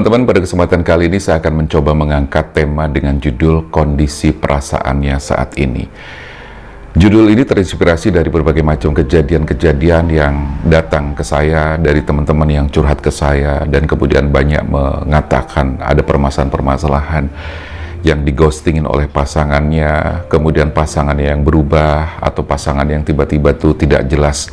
teman-teman, pada kesempatan kali ini saya akan mencoba mengangkat tema dengan judul kondisi perasaannya saat ini. Judul ini terinspirasi dari berbagai macam kejadian-kejadian yang datang ke saya, dari teman-teman yang curhat ke saya, dan kemudian banyak mengatakan ada permasalahan-permasalahan yang dighostingin oleh pasangannya, kemudian pasangannya yang berubah, atau pasangan yang tiba-tiba tuh tidak jelas.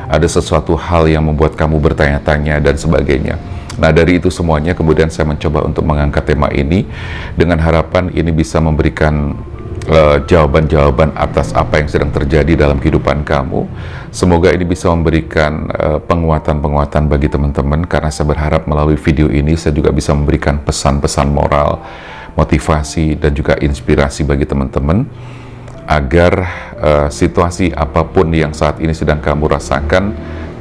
Ada sesuatu hal yang membuat kamu bertanya-tanya dan sebagainya. Nah, dari itu semuanya kemudian saya mencoba untuk mengangkat tema ini dengan harapan ini bisa memberikan jawaban-jawaban atas apa yang sedang terjadi dalam kehidupan kamu. Semoga ini bisa memberikan penguatan-penguatan bagi teman-teman, karena saya berharap melalui video ini saya juga bisa memberikan pesan-pesan moral, motivasi, dan juga inspirasi bagi teman-teman agar situasi apapun yang saat ini sedang kamu rasakan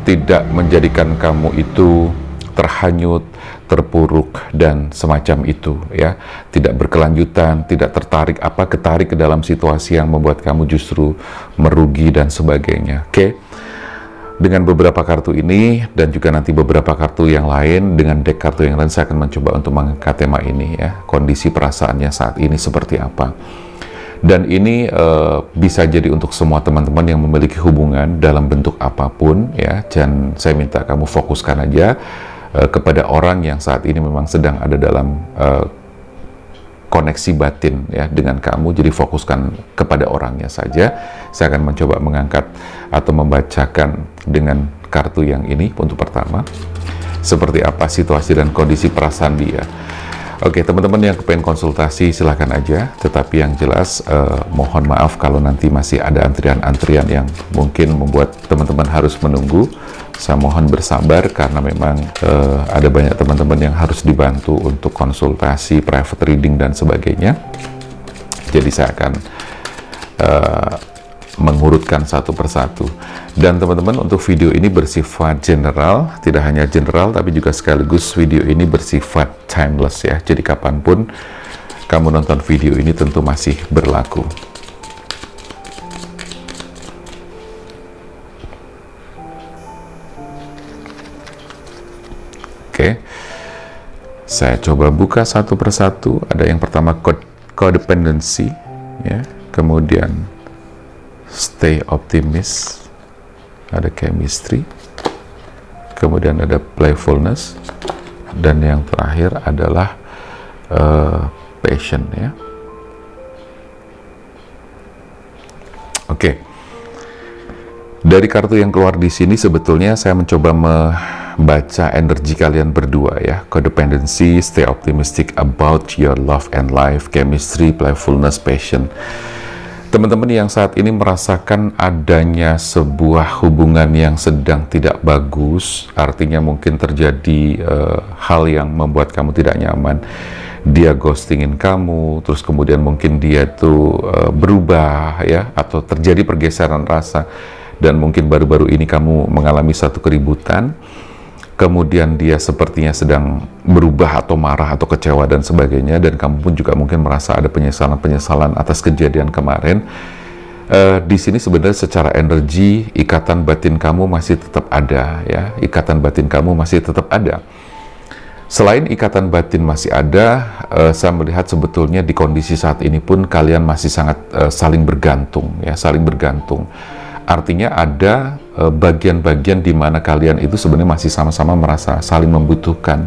tidak menjadikan kamu itu terhanyut, terpuruk, dan semacam itu, ya. Tidak berkelanjutan, tidak ketarik ke dalam situasi yang membuat kamu justru merugi dan sebagainya. Oke. Dengan beberapa kartu ini dan juga nanti beberapa kartu yang lain, dengan deck kartu yang lain, saya akan mencoba untuk mengangkat tema ini, ya. Kondisi perasaannya saat ini seperti apa. Dan ini bisa jadi untuk semua teman-teman yang memiliki hubungan dalam bentuk apapun, ya. Dan saya minta kamu fokuskan aja kepada orang yang saat ini memang sedang ada dalam koneksi batin, ya, dengan kamu. Jadi fokuskan kepada orangnya saja. Saya akan mencoba mengangkat atau membacakan dengan kartu yang ini untuk pertama. Seperti apa situasi dan kondisi perasaan dia. Oke, teman-teman yang kepengen konsultasi silahkan aja, tetapi yang jelas mohon maaf kalau nanti masih ada antrian-antrian yang mungkin membuat teman-teman harus menunggu. Saya mohon bersabar karena memang ada banyak teman-teman yang harus dibantu untuk konsultasi, private reading, dan sebagainya. Jadi saya akan mengurutkan satu persatu. Dan teman-teman, untuk video ini bersifat general, tidak hanya general tapi juga sekaligus video ini bersifat timeless, ya. Jadi kapanpun kamu nonton video ini tentu masih berlaku. Oke, saya coba buka satu persatu. Ada yang pertama codependency, ya. Kemudian stay optimist, ada chemistry, kemudian ada playfulness, dan yang terakhir adalah passion, ya. Oke. Dari kartu yang keluar di sini sebetulnya saya mencoba membaca energi kalian berdua, ya. Codependency, stay optimistic about your love and life, chemistry, playfulness, passion. Teman-teman yang saat ini merasakan adanya sebuah hubungan yang sedang tidak bagus, artinya mungkin terjadi hal yang membuat kamu tidak nyaman. Dia ghostingin kamu, terus kemudian mungkin dia tuh berubah, ya, atau terjadi pergeseran rasa, dan mungkin baru-baru ini kamu mengalami satu keributan. Kemudian dia sepertinya sedang berubah atau marah atau kecewa dan sebagainya, dan kamu pun juga mungkin merasa ada penyesalan-penyesalan atas kejadian kemarin. Di sini sebenarnya secara energi ikatan batin kamu masih tetap ada, ya. Ikatan batin kamu masih tetap ada. Selain ikatan batin masih ada, saya melihat sebetulnya di kondisi saat ini pun kalian masih sangat saling bergantung, ya, saling bergantung. Artinya ada bagian-bagian di mana kalian itu sebenarnya masih sama-sama merasa saling membutuhkan.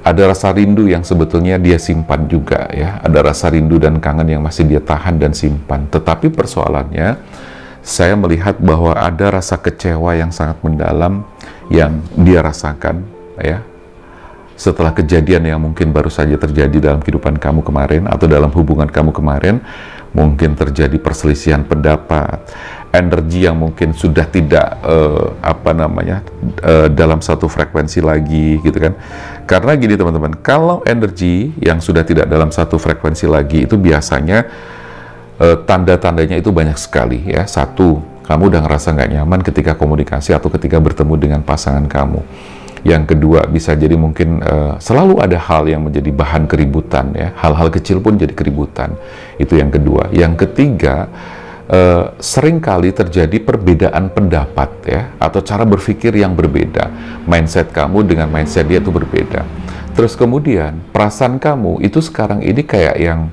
Ada rasa rindu yang sebetulnya dia simpan juga, ya. Ada rasa rindu dan kangen yang masih dia tahan dan simpan. Tetapi persoalannya, saya melihat bahwa ada rasa kecewa yang sangat mendalam yang dia rasakan, ya. Setelah kejadian yang mungkin baru saja terjadi dalam kehidupan kamu kemarin atau dalam hubungan kamu kemarin, mungkin terjadi perselisihan pendapat, energi yang mungkin sudah tidak dalam satu frekuensi lagi, gitu kan. Karena gini teman-teman, kalau energi yang sudah tidak dalam satu frekuensi lagi itu biasanya tanda-tandanya itu banyak sekali, ya. Satu, kamu udah ngerasa nggak nyaman ketika komunikasi atau ketika bertemu dengan pasangan kamu. Yang kedua, bisa jadi mungkin selalu ada hal yang menjadi bahan keributan, ya. Hal-hal kecil pun jadi keributan. Itu yang kedua. Yang ketiga, seringkali terjadi perbedaan pendapat ya, atau cara berpikir yang berbeda. Mindset kamu dengan mindset dia itu berbeda. Terus kemudian perasaan kamu itu sekarang ini kayak yang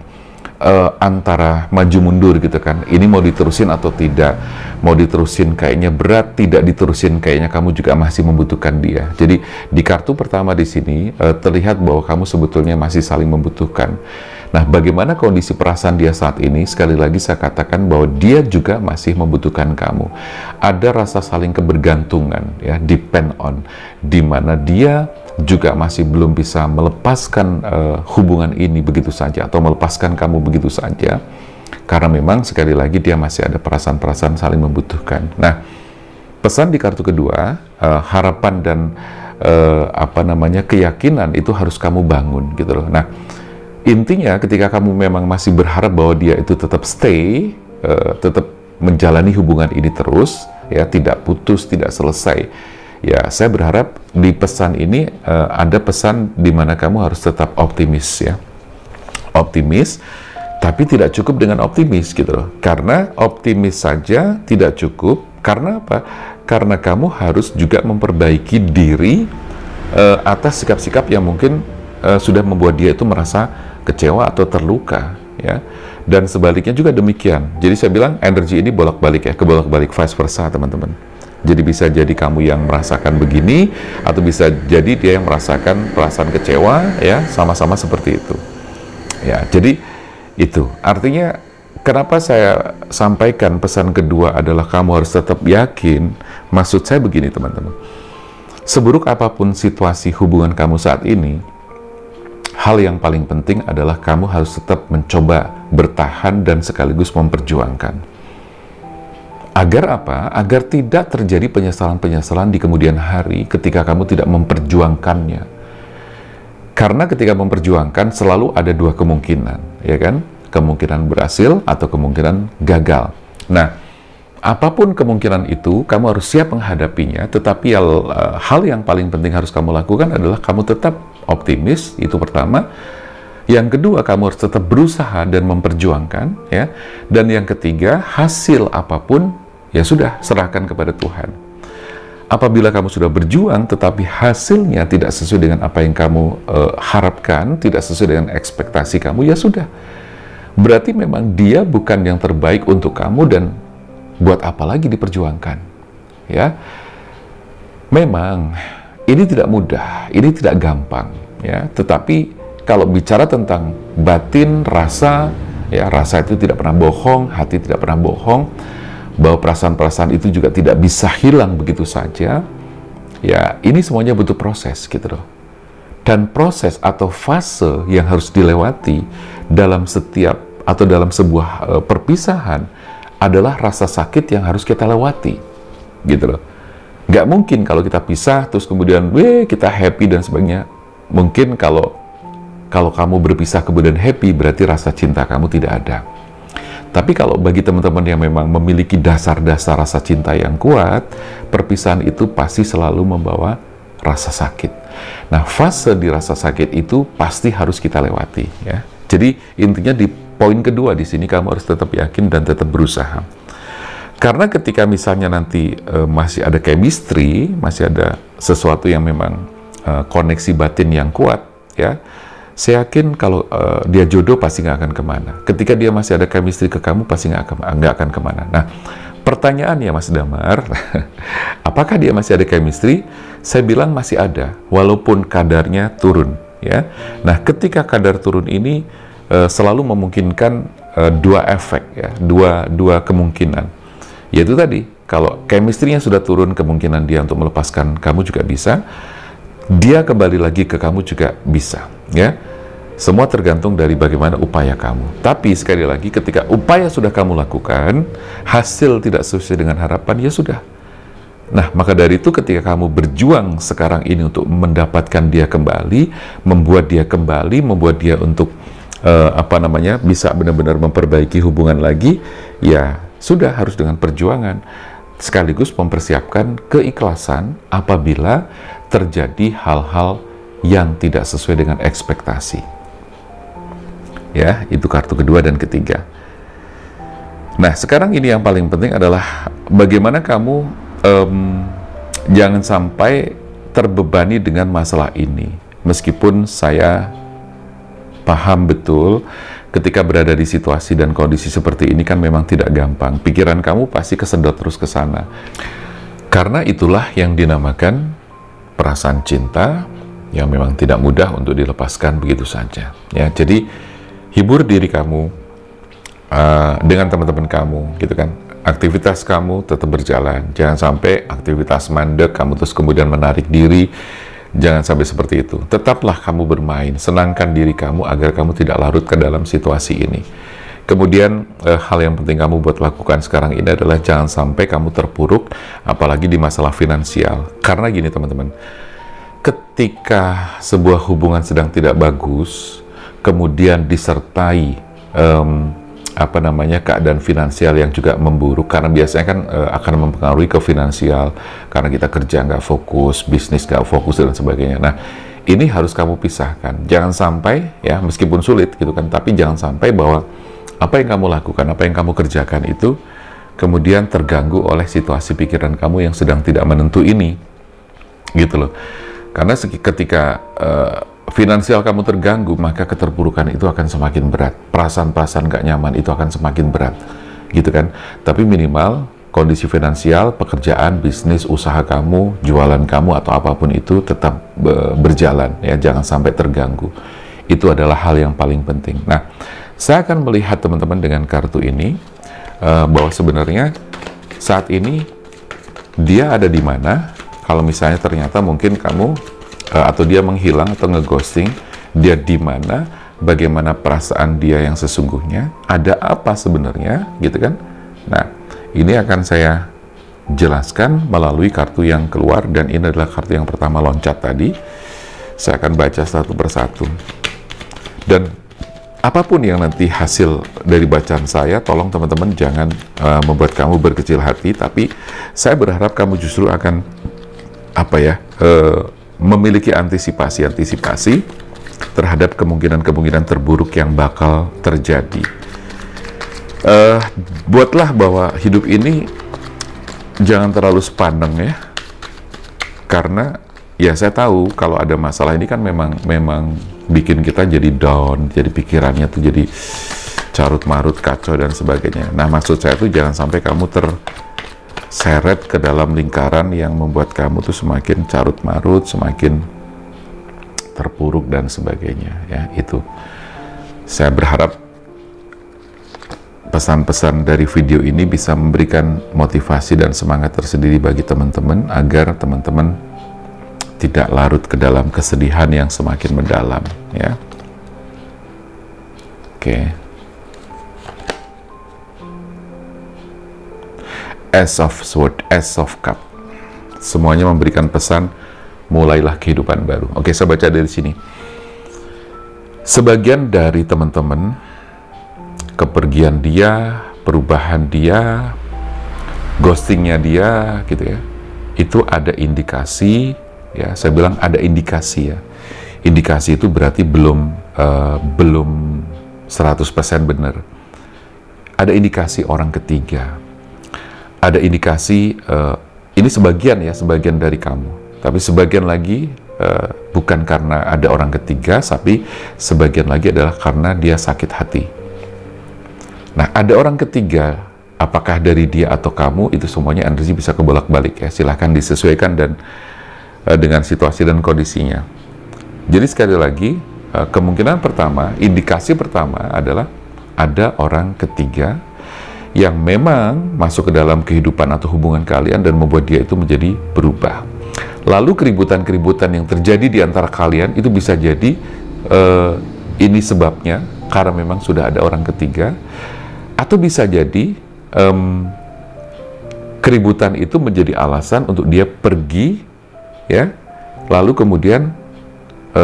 antara maju mundur gitu kan. Ini mau diterusin atau tidak, mau diterusin kayaknya berat, tidak diterusin kayaknya kamu juga masih membutuhkan dia. Jadi di kartu pertama di sini terlihat bahwa kamu sebetulnya masih saling membutuhkan. Nah, bagaimana kondisi perasaan dia saat ini? Sekali lagi saya katakan bahwa dia juga masih membutuhkan kamu. Ada rasa saling kebergantungan ya, depend on, di mana dia juga masih belum bisa melepaskan hubungan ini begitu saja, atau melepaskan kamu begitu saja, karena memang sekali lagi dia masih ada perasaan-perasaan saling membutuhkan. Nah, pesan di kartu kedua, harapan dan keyakinan itu harus kamu bangun gitu loh. Nah, intinya ketika kamu memang masih berharap bahwa dia itu tetap stay, tetap menjalani hubungan ini terus, ya, tidak putus, tidak selesai. Ya, saya berharap di pesan ini ada pesan di mana kamu harus tetap optimis ya. Optimis, tapi tidak cukup dengan optimis gitu loh. Karena optimis saja tidak cukup. Karena apa? Karena kamu harus juga memperbaiki diri atas sikap-sikap yang mungkin sudah membuat dia itu merasa kecewa atau terluka ya. Dan sebaliknya juga demikian. Jadi saya bilang energi ini bolak-balik ya, kebolak-balik, vice versa teman-teman. Jadi bisa jadi kamu yang merasakan begini, atau bisa jadi dia yang merasakan perasaan kecewa, ya, sama-sama seperti itu. Ya, jadi itu artinya kenapa saya sampaikan pesan kedua adalah kamu harus tetap yakin. Maksud saya begini teman-teman, seburuk apapun situasi hubungan kamu saat ini, hal yang paling penting adalah kamu harus tetap mencoba bertahan dan sekaligus memperjuangkan. Agar apa? Agar tidak terjadi penyesalan-penyesalan di kemudian hari ketika kamu tidak memperjuangkannya. Karena ketika memperjuangkan selalu ada dua kemungkinan, ya kan? Kemungkinan berhasil atau kemungkinan gagal. Nah, apapun kemungkinan itu, kamu harus siap menghadapinya, tetapi hal yang paling penting harus kamu lakukan adalah kamu tetap optimis, itu pertama. Yang kedua, kamu harus tetap berusaha dan memperjuangkan, ya. Dan yang ketiga, hasil apapun, ya sudah, serahkan kepada Tuhan. Apabila kamu sudah berjuang, tetapi hasilnya tidak sesuai dengan apa yang kamu harapkan, tidak sesuai dengan ekspektasi kamu, ya sudah. Berarti memang dia bukan yang terbaik untuk kamu, dan buat apa lagi diperjuangkan, ya. Memang ini tidak mudah, ini tidak gampang, ya. Tetapi kalau bicara tentang batin, rasa, ya, rasa itu tidak pernah bohong, hati tidak pernah bohong, bahwa perasaan-perasaan itu juga tidak bisa hilang begitu saja. Ya, ini semuanya butuh proses gitu loh. Dan proses atau fase yang harus dilewati dalam setiap atau dalam sebuah perpisahan adalah rasa sakit yang harus kita lewati gitu loh. Nggak mungkin kalau kita pisah terus kemudian kita happy dan sebagainya. Mungkin kalau kamu berpisah kemudian happy, berarti rasa cinta kamu tidak ada. Tapi kalau bagi teman-teman yang memang memiliki dasar-dasar rasa cinta yang kuat, perpisahan itu pasti selalu membawa rasa sakit. Nah, fase di rasa sakit itu pasti harus kita lewati, ya. Jadi intinya di poin kedua di sini kamu harus tetap yakin dan tetap berusaha. Karena ketika misalnya nanti masih ada chemistry, masih ada sesuatu yang memang koneksi batin yang kuat, ya. Saya yakin kalau dia jodoh pasti nggak akan kemana. Ketika dia masih ada chemistry ke kamu, pasti nggak akan kemana. Nah, pertanyaannya Mas Damar, apakah dia masih ada chemistry? Saya bilang masih ada, walaupun kadarnya turun. Ya. Nah, ketika kadar turun ini selalu memungkinkan dua efek, ya, dua kemungkinan. Yaitu tadi, kalau chemistry-nya sudah turun, kemungkinan dia untuk melepaskan kamu juga bisa. Dia kembali lagi ke kamu juga bisa, ya. Semua tergantung dari bagaimana upaya kamu. Tapi sekali lagi, ketika upaya sudah kamu lakukan, hasil tidak sesuai dengan harapan, ya sudah. Nah, maka dari itu ketika kamu berjuang sekarang ini untuk mendapatkan dia kembali, membuat dia kembali, membuat dia untuk bisa benar-benar memperbaiki hubungan lagi, ya sudah, harus dengan perjuangan. Sekaligus mempersiapkan keikhlasan apabila terjadi hal-hal yang tidak sesuai dengan ekspektasi. Ya, itu kartu kedua dan ketiga. Nah, sekarang ini yang paling penting adalah bagaimana kamu jangan sampai terbebani dengan masalah ini. Meskipun saya paham betul ketika berada di situasi dan kondisi seperti ini kan memang tidak gampang. Pikiran kamu pasti kesedot terus ke sana. Karena itulah yang dinamakan perasaan cinta yang memang tidak mudah untuk dilepaskan begitu saja. Ya, jadi hibur diri kamu dengan teman-teman kamu, gitu kan. Aktivitas kamu tetap berjalan. Jangan sampai aktivitas mandek kamu terus kemudian menarik diri. Jangan sampai seperti itu. Tetaplah kamu bermain, senangkan diri kamu agar kamu tidak larut ke dalam situasi ini. Kemudian hal yang penting kamu buat lakukan sekarang ini adalah jangan sampai kamu terpuruk, apalagi di masalah finansial. Karena gini teman-teman, ketika sebuah hubungan sedang tidak bagus, kemudian disertai keadaan finansial yang juga memburuk, karena biasanya kan akan mempengaruhi ke finansial karena kita kerja nggak fokus, bisnis nggak fokus dan sebagainya. Nah, ini harus kamu pisahkan. Jangan sampai, ya meskipun sulit gitu kan, tapi jangan sampai bahwa apa yang kamu lakukan, apa yang kamu kerjakan itu kemudian terganggu oleh situasi pikiran kamu yang sedang tidak menentu ini, gitu loh. Karena ketika finansial kamu terganggu, maka keterpurukan itu akan semakin berat. Perasaan-perasaan gak nyaman itu akan semakin berat, gitu kan. Tapi minimal kondisi finansial, pekerjaan, bisnis, usaha kamu, jualan kamu atau apapun itu tetap berjalan, ya, jangan sampai terganggu. Itu adalah hal yang paling penting. Nah, saya akan melihat teman-teman dengan kartu ini bahwa sebenarnya saat ini dia ada di mana. Kalau misalnya ternyata mungkin kamu atau dia menghilang atau ngeghosting, dia di mana, bagaimana perasaan dia yang sesungguhnya, ada apa sebenarnya, gitu kan. Nah, ini akan saya jelaskan melalui kartu yang keluar, dan ini adalah kartu yang pertama loncat tadi. Saya akan baca satu persatu, dan apapun yang nanti hasil dari bacaan saya, tolong teman-teman jangan membuat kamu berkecil hati, tapi saya berharap kamu justru akan memiliki antisipasi terhadap kemungkinan-kemungkinan terburuk yang bakal terjadi. Buatlah bahwa hidup ini jangan terlalu sepaneng, ya. Karena ya saya tahu kalau ada masalah ini kan memang bikin kita jadi down, jadi pikirannya tuh jadi carut-marut, kacau dan sebagainya. Nah, maksud saya tuh jangan sampai kamu terseret ke dalam lingkaran yang membuat kamu tuh semakin carut-marut, semakin terpuruk dan sebagainya, ya. Itu saya berharap pesan-pesan dari video ini bisa memberikan motivasi dan semangat tersendiri bagi teman-teman agar teman-teman tidak larut ke dalam kesedihan yang semakin mendalam, ya. Oke. Ace of Sword, Ace of Cup. Semuanya memberikan pesan, mulailah kehidupan baru. Oke, saya baca dari sini. Sebagian dari teman-teman, kepergian dia, perubahan dia, ghostingnya dia, gitu ya, itu ada indikasi, ya, saya bilang ada indikasi, ya. Indikasi itu berarti belum 100% benar. Ada indikasi orang ketiga. Ada indikasi, ini sebagian dari kamu, tapi sebagian lagi bukan karena ada orang ketiga, tapi sebagian lagi adalah karena dia sakit hati. Nah, ada orang ketiga, apakah dari dia atau kamu, itu semuanya energi bisa kebolak-balik, ya. Silahkan disesuaikan dan dengan situasi dan kondisinya. Jadi sekali lagi, kemungkinan pertama, indikasi pertama adalah ada orang ketiga yang memang masuk ke dalam kehidupan atau hubungan kalian dan membuat dia itu menjadi berubah. Lalu keributan-keributan yang terjadi di antara kalian itu bisa jadi ini sebabnya karena memang sudah ada orang ketiga, atau bisa jadi keributan itu menjadi alasan untuk dia pergi, ya. Lalu kemudian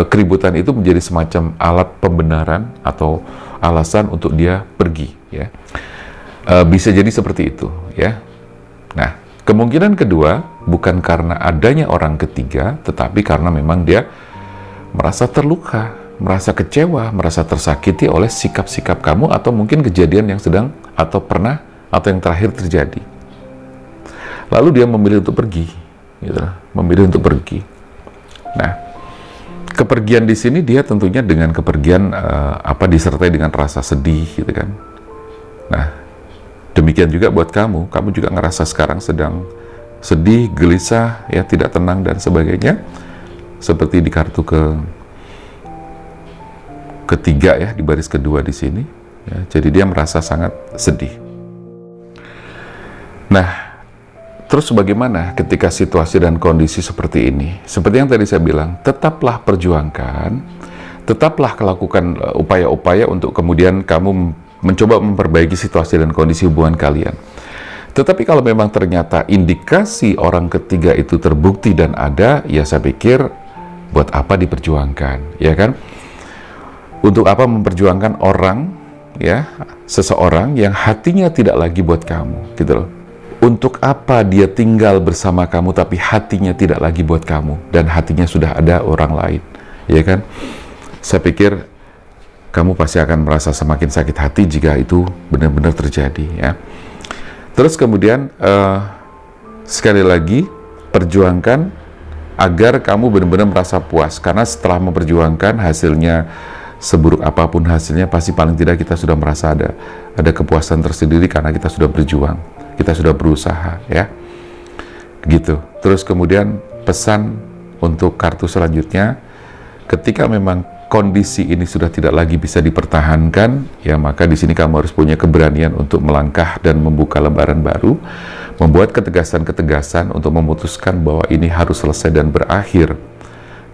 keributan itu menjadi semacam alat pembenaran atau alasan untuk dia pergi, ya. Bisa jadi seperti itu, ya. Nah, kemungkinan kedua bukan karena adanya orang ketiga, tetapi karena memang dia merasa terluka, merasa kecewa, merasa tersakiti oleh sikap-sikap kamu, atau mungkin kejadian yang sedang atau pernah atau yang terakhir terjadi. Lalu dia memilih untuk pergi, gitu, memilih untuk pergi. Nah, kepergian di sini dia tentunya dengan kepergian disertai dengan rasa sedih, gitu kan. Nah, demikian juga buat kamu juga ngerasa sekarang sedang sedih, gelisah, ya, tidak tenang dan sebagainya. Seperti di kartu ketiga ya, di baris kedua di sini. Ya, jadi dia merasa sangat sedih. Nah, terus bagaimana ketika situasi dan kondisi seperti ini? Seperti yang tadi saya bilang, tetaplah perjuangkan, tetaplah lakukan upaya-upaya untuk kemudian kamu mencoba memperbaiki situasi dan kondisi hubungan kalian. Tetapi kalau memang ternyata indikasi orang ketiga itu terbukti dan ada, ya saya pikir buat apa diperjuangkan, ya kan? Untuk apa memperjuangkan orang, ya, seseorang yang hatinya tidak lagi buat kamu, gitu loh. Untuk apa dia tinggal bersama kamu tapi hatinya tidak lagi buat kamu dan hatinya sudah ada orang lain, ya kan? Saya pikir kamu pasti akan merasa semakin sakit hati jika itu benar-benar terjadi, ya. Terus kemudian sekali lagi perjuangkan agar kamu benar-benar merasa puas, karena setelah memperjuangkan hasilnya seburuk apapun hasilnya, pasti paling tidak kita sudah merasa ada kepuasan tersendiri karena kita sudah berjuang. Kita sudah berusaha, ya, gitu. Terus kemudian pesan untuk kartu selanjutnya, ketika memang kondisi ini sudah tidak lagi bisa dipertahankan, ya maka di sini kamu harus punya keberanian untuk melangkah dan membuka lembaran baru, membuat ketegasan-ketegasan untuk memutuskan bahwa ini harus selesai dan berakhir,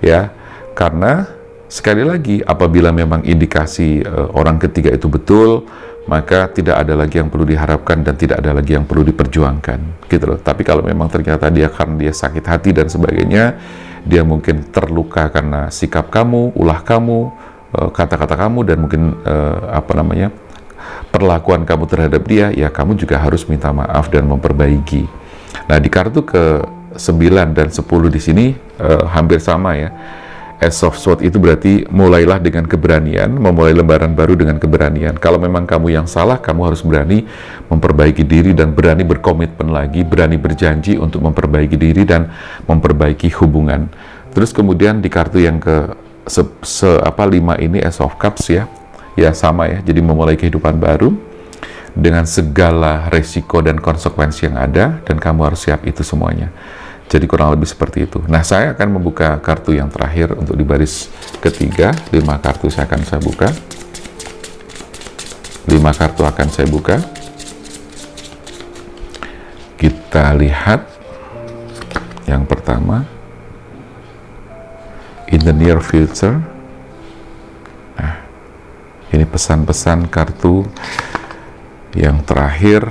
ya. Karena sekali lagi, apabila memang indikasi orang ketiga itu betul, maka tidak ada lagi yang perlu diharapkan dan tidak ada lagi yang perlu diperjuangkan, gitu loh. Tapi kalau memang ternyata karena dia sakit hati dan sebagainya, dia mungkin terluka karena sikap kamu, ulah kamu, kata-kata kamu, dan mungkin perlakuan kamu terhadap dia, ya kamu juga harus minta maaf dan memperbaiki. Nah, di kartu ke-9 dan 10 di sini hampir sama, ya. Ace of Swords itu berarti mulailah dengan keberanian, memulai lembaran baru dengan keberanian. Kalau memang kamu yang salah, kamu harus berani memperbaiki diri dan berani berkomitmen lagi, berani berjanji untuk memperbaiki diri dan memperbaiki hubungan. Terus kemudian di kartu yang ke 5 ini, Ace of Cups, ya. Ya sama, ya. Jadi memulai kehidupan baru dengan segala resiko dan konsekuensi yang ada, dan kamu harus siap itu semuanya. Jadi kurang lebih seperti itu. Nah, saya akan membuka kartu yang terakhir untuk di baris ketiga. 5 kartu akan saya buka. 5 kartu akan saya buka. Kita lihat yang pertama, in the near future. Nah, ini pesan-pesan kartu yang terakhir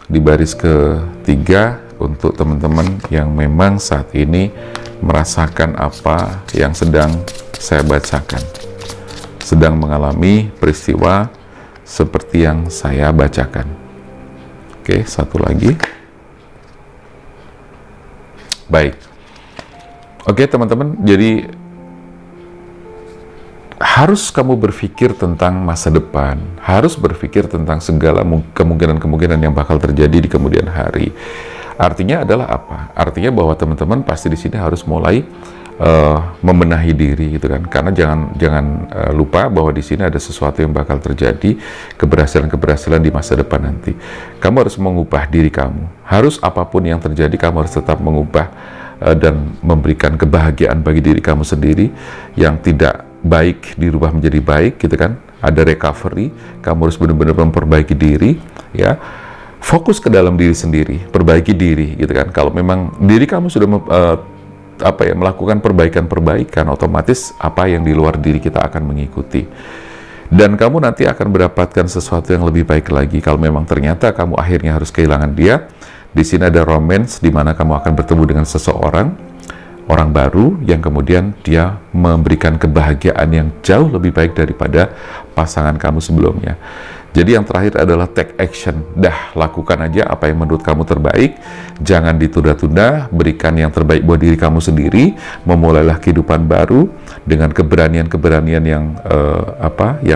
di baris ketiga untuk teman-teman yang memang saat ini merasakan apa yang sedang saya bacakan, sedang mengalami peristiwa seperti yang saya bacakan. Oke, satu lagi. Baik. Oke, teman-teman, jadi harus kamu berpikir tentang masa depan, harus berpikir tentang segala kemungkinan-kemungkinan yang bakal terjadi di kemudian hari. Artinya adalah apa? Artinya bahwa teman-teman pasti di sini harus mulai membenahi diri, gitu kan? Karena jangan lupa bahwa di sini ada sesuatu yang bakal terjadi, keberhasilan-keberhasilan di masa depan nanti. Kamu harus mengubah diri kamu. Harus apapun yang terjadi, kamu harus tetap mengubah dan memberikan kebahagiaan bagi diri kamu sendiri. Yang tidak baik dirubah menjadi baik, gitu kan? Ada recovery. Kamu harus benar-benar memperbaiki diri, ya. Fokus ke dalam diri sendiri, perbaiki diri, gitu kan. Kalau memang diri kamu sudah melakukan perbaikan-perbaikan, otomatis apa yang di luar diri kita akan mengikuti. Dan kamu nanti akan mendapatkan sesuatu yang lebih baik lagi. Kalau memang ternyata kamu akhirnya harus kehilangan dia, di sini ada romance, di mana kamu akan bertemu dengan seseorang, orang baru yang kemudian dia memberikan kebahagiaan yang jauh lebih baik daripada pasangan kamu sebelumnya. Jadi yang terakhir adalah take action. Dah, lakukan aja apa yang menurut kamu terbaik. Jangan ditunda-tunda, berikan yang terbaik buat diri kamu sendiri. Memulailah kehidupan baru dengan keberanian-keberanian yang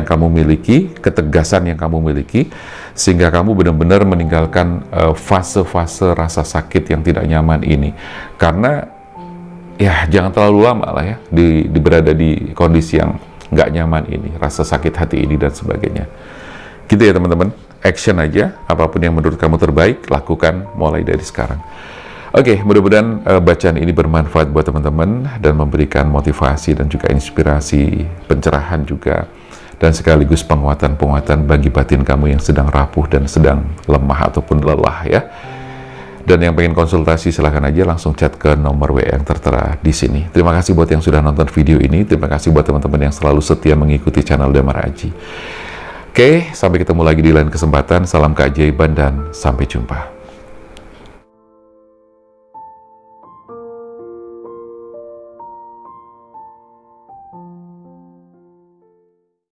kamu miliki, ketegasan yang kamu miliki, sehingga kamu benar-benar meninggalkan fase-fase rasa sakit yang tidak nyaman ini. Karena ya jangan terlalu lama lah ya berada di kondisi yang nggak nyaman ini, rasa sakit hati ini dan sebagainya. Gitu ya teman-teman, action aja, apapun yang menurut kamu terbaik, lakukan mulai dari sekarang. Oke, mudah-mudahan bacaan ini bermanfaat buat teman-teman dan memberikan motivasi dan juga inspirasi, pencerahan juga, dan sekaligus penguatan-penguatan bagi batin kamu yang sedang rapuh dan sedang lemah ataupun lelah ya. Dan yang pengen konsultasi silahkan aja langsung chat ke nomor WA yang tertera di sini. Terima kasih buat yang sudah nonton video ini, terima kasih buat teman-teman yang selalu setia mengikuti channel Damar Aji. Oke, sampai ketemu lagi di lain kesempatan. Salam keajaiban dan sampai jumpa.